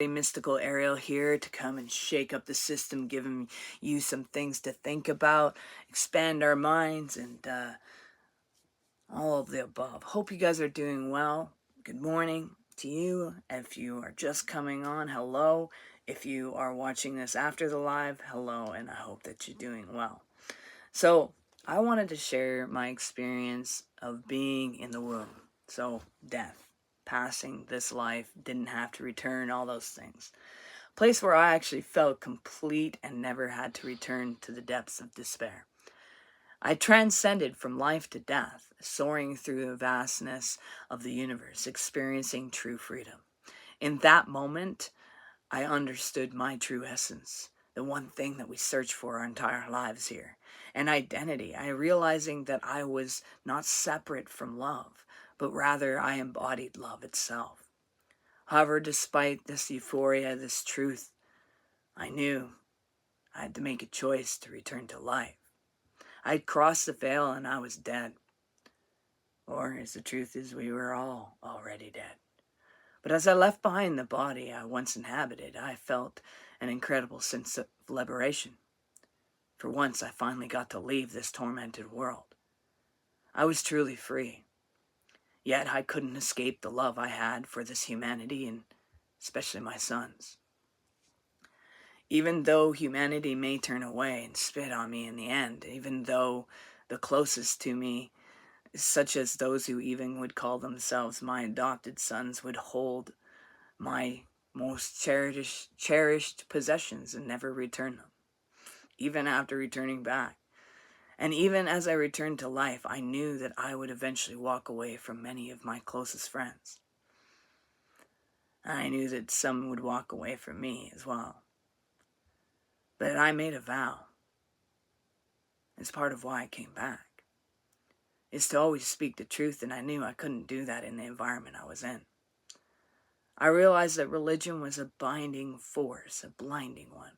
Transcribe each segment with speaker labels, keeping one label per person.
Speaker 1: Mystical Ariel here to come and shake up the system, giving you some things to think about, expand our minds, and all of the above. Hope you guys are doing well. Good morning to you. If you are just coming on, hello. If you are watching this after the live, hello, and I hope that you're doing well. So, I wanted to share my experience of being in the womb. So, death, passing this life, didn't have to return, all those things. Place where I actually felt complete and never had to return to the depths of despair. I transcended from life to death, soaring through the vastness of the universe, experiencing true freedom. In that moment, I understood my true essence, the one thing that we search for our entire lives here, an identity. I realizing that I was not separate from love, but rather I embodied love itself. However, despite this euphoria, this truth, I knew I had to make a choice to return to life. I'd crossed the veil and I was dead. Or, as the truth is, we were all already dead. But as I left behind the body I once inhabited, I felt an incredible sense of liberation. For once, I finally got to leave this tormented world. I was truly free. Yet I couldn't escape the love I had for this humanity, and especially my sons. Even though humanity may turn away and spit on me in the end, even though the closest to me, such as those who even would call themselves my adopted sons, would hold my most cherished possessions and never return them, even after returning back. And even as I returned to life, I knew that I would eventually walk away from many of my closest friends. And I knew that some would walk away from me as well. But I made a vow. It's part of why I came back. Is to always speak the truth, and I knew I couldn't do that in the environment I was in. I realized that religion was a binding force, a blinding one,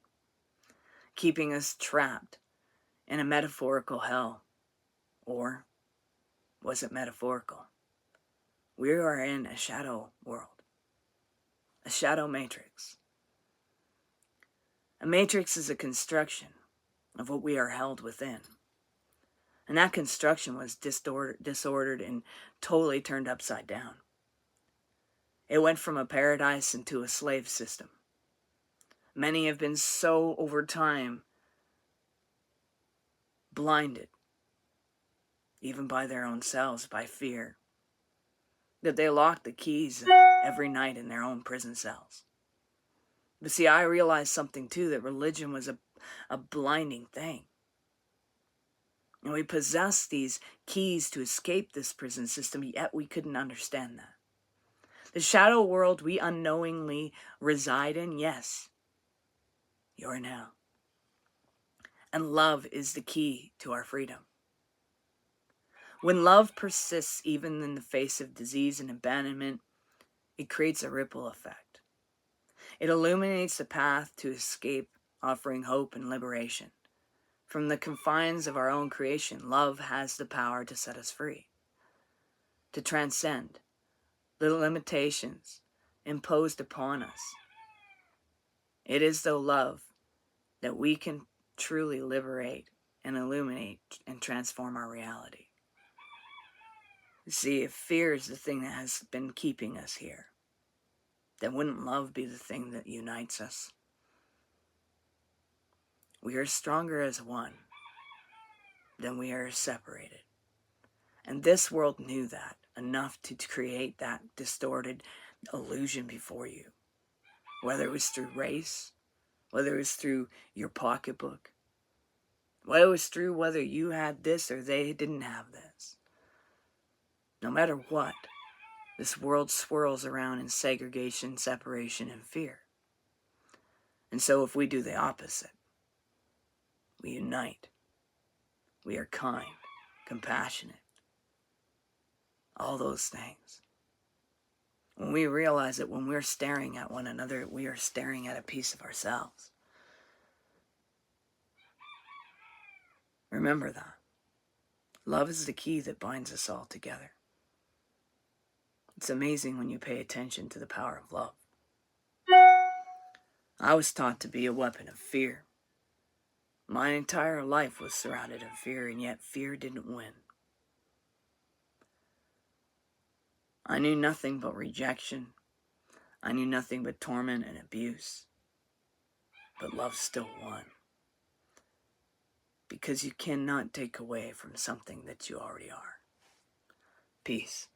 Speaker 1: keeping us trapped in a metaphorical hell. Or was it metaphorical? We are in a shadow world, a shadow matrix. A matrix is a construction of what we are held within. And that construction was disordered and totally turned upside down. It went from a paradise into a slave system. Many have been so, over time, blinded, even by their own selves, by fear, that they lock the keys every night in their own prison cells. But see, I realized something too, that religion was a blinding thing. And we possessed these keys to escape this prison system, yet we couldn't understand that. The shadow world we unknowingly reside in, yes, you're now. And love is the key to our freedom. When love persists even in the face of disease and abandonment, it creates a ripple effect. It illuminates the path to escape, offering hope and liberation. From the confines of our own creation, love has the power to set us free, to transcend the limitations imposed upon us. It is through love that we can truly liberate and illuminate and transform our reality. See, if fear is the thing that has been keeping us here, then wouldn't love be the thing that unites us? We are stronger as one than we are separated. And this world knew that enough to create that distorted illusion before you. Whether it was through race, whether it was through your pocketbook, whether it was through whether you had this or they didn't have this. No matter what, this world swirls around in segregation, separation, and fear. And so if we do the opposite, we unite. We are kind, compassionate, all those things. When we realize that when we're staring at one another, we are staring at a piece of ourselves. Remember that. Love is the key that binds us all together. It's amazing when you pay attention to the power of love. I was taught to be a weapon of fear. My entire life was surrounded in fear, and yet fear didn't win. I knew nothing but rejection. I knew nothing but torment and abuse. But love still won. Because you cannot take away from something that you already are. Peace.